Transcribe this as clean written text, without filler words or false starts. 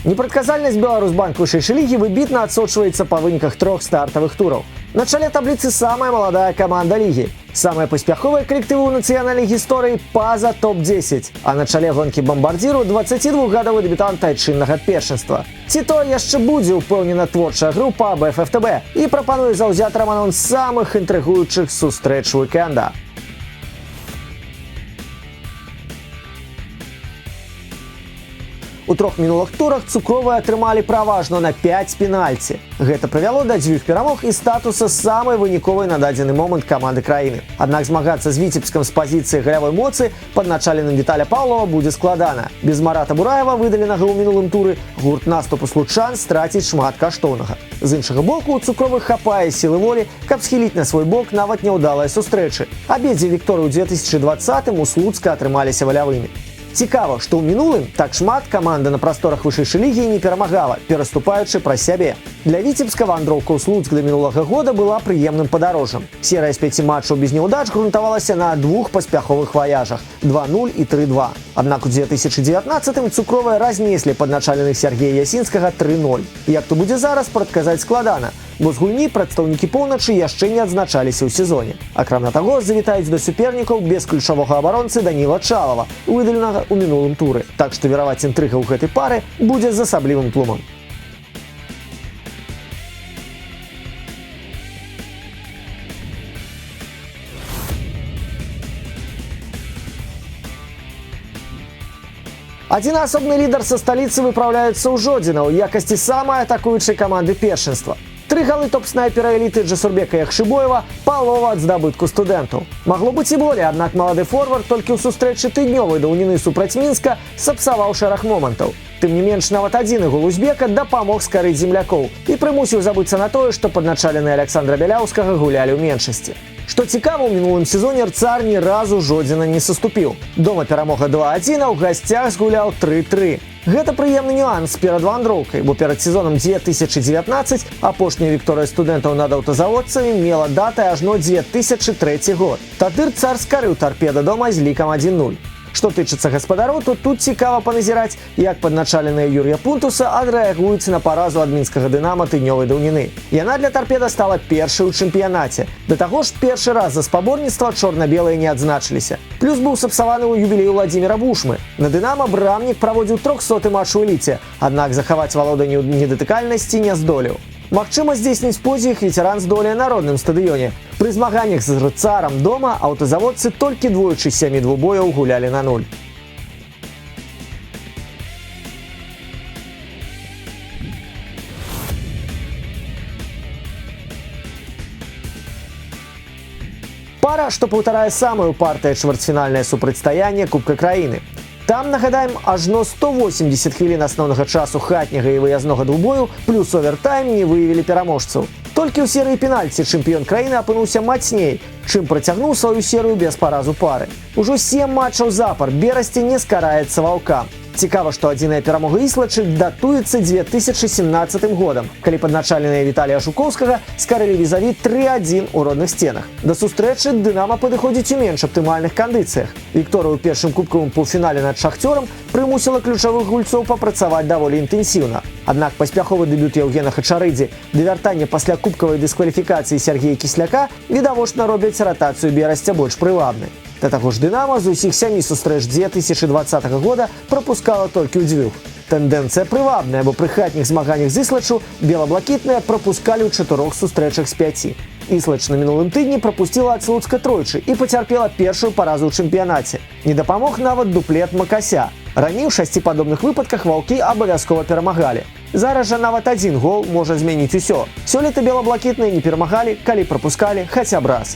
Непрадказальнасць Беларусьбанк вышэйшай лігі выбітна адсочваецца па выніках 3 стартавых тураў. На чале табліцы самая маладая каманда лігі. Самыя паспяховыя калектывы ў нацыянальнай гісторыі па-за топ-10. А на чале гонкі бамбардзіру 22-гадовы дэбютант айчыннага першынства. Ці то яшчэ будзе ўпэўнена творчая група БФФТБ і прапануе заўзятарам анонс самых інтрыгуючых сустрэч уікенда. У 3 мінулых турах цукровыя атрымалі праважно на 5 пенальці. Гэта прывяло да 2 перамог і статуса самай выніковай на дадзены момант каманды краіны. Аднак змагацца з Віцебскам з пазіцыі галявой моцы пад началеным Віталя Паўлова будзе складана. Без Марата Бураева, выдаленага ў мінулым туры, гурт наступу случан страціць шмат каштоўнага. З іншага боку, у цукровых хапае сілы волі, каб схіліць на свой бок нават няўдалыя сустрэчы. Абедзве вікторы ў 2020-м у Слуцка атрымаліся валявымі. Цікава, што ў мінулым так шмат каманда на прасторах вышэйшай лігі не перамагала, пераступаючы праз сябе. Для Віцебска вандроўка ў Слуцк да мінулага года была прыемным падарожжам. Серыя з 5 матчаў без няўдач грунтавалася на 2 паспяховых ваяжах – 2-0 і 3-2. Аднак у 2019-м цукровыя разнеслі падначаленых Сергея Ясінскага 3-0. Як то будзе зараз, прадказаць складана, бо з гульні прадстаўнікі поўначы яшчэ не адзначаліся ў сезоне. Акрамя таго, завітаюць да супернікаў без ключавога абаронцы Даніла Чалава, выдаленага ў мінулым туры. Так што вераваць інтрыга ў гэтай пары будзе з асаблівым тлумам. Адзін асобны лідар са сталіцы выпраўляецца ў Жодзіна ў якасці самай атакуючай каманды першынства. 3 галы топ-снайпера эліты Джасурбека Яхшыбоева, палова ад здабытку студэнтаў. Магло быць і болей, аднак малады форвард толькі ў сустрэчы тыднёвай даўніны супраць Мінска сапсаваў шэраг момантаў. Тым не менш, нават адзіны гол узбека дапамог скарыць землякоў і прымусіў забыцца на тое, што падначаленыя Александра Бяляўскага гулялі ў меншасці. Што цікава, у мінулым сезоне Рцар ні разу Жодзіна не саступіў. Дома перамога 2-1, а ў гасцях згуляў 3-3. Гэта прыемны нюанс перад вандроўкай, бо перад сезонам 2019 апошняя вікторыя студэнтаў над аўтазаводцамі мела датай ажно 2003 год. Тады Рцар скарыў Тарпеда дома з лікам 1-0. Што тычыцца гаспадароў, то тут цікава паназіраць, як падначаленыя Юрія Пунтуса адрэагуюць на паразу ад мінскага Дынама тыднёвай даўніны. Яна для Тарпеда стала першай у чэмпіянаце. Да таго ж, першы раз за спаборніцтва чорна-белыя не адзначыліся. Плюс быў сапсаваны ў юбілей Владзіміра Бушмы. На Дынама брамнік праводзіў 300-ы матч у эліце, аднак захаваць валоданне недатыкальнасці не здолеў. Магчыма, здзейсніць подзвіг ветэран здолее на родным стадыёне. Пры змаганнях з Рцарам дома аўтазаводцы толькі двойчы з 7 двубояў гулялі на 0. Пара, што паўтарае самае упартае чвэрцьфінальнае супрацьстаянне Кубка краіны. Там, нагадаем, ажно 180 хвілін асноўнага часу хатняга і выязнога двубою плюс овертайм не выявілі пераможцаў. Толькі ў серыі пенальці чэмпіён краіны апынуўся мацней, чым працягнуў сваю серыю без паразу пары. Ужо 7 матчаў запар Берасці не скараецца ваўкам. Цікава, што адзіная перамога Іслачы датуецца 2017 годам, калі падначаленыя Віталія Жукоўскага скарылі візаві 3-1 у родных сценах. Да сустрэчы Дынама падыходзіць у менш аптымальных кандыцыях. Вікторыя ў першым кубкавым паўфінале над Шахцёрам прымусіла ключавых гульцоў папрацаваць даволі інтэнсіўна. Аднак паспяховы дэбют Яўгена Хачарыдзі ды вяртанне пасля кубкавай дыскваліфікацыі Сергея Кісляка відавочна робяць ратацыю Берасця больш прывабнай. Да таго ж Дынама з усіх 7 сустрэч 2020 года прапускала толькі ў 2. Тэндэнцыя прывабная, бо пры хатніх змаганнях з Іслачу бела-блакітныя прапускалі ў 4 сустрэчах з 5. Іслач на мінулым тыдні прапусціла ад Слуцка тройчы і пацярпела першую паразу ў чэмпіянаце. Не дапамог нават дуплет Макася. Раней у 6 падобных выпадках ваўкі абавязкова перамагалі. Зараз жа нават адзін гол можа змяніць усё. Сёлета бела-блакітныя не перамагалі, калі прапускалі хаця б раз.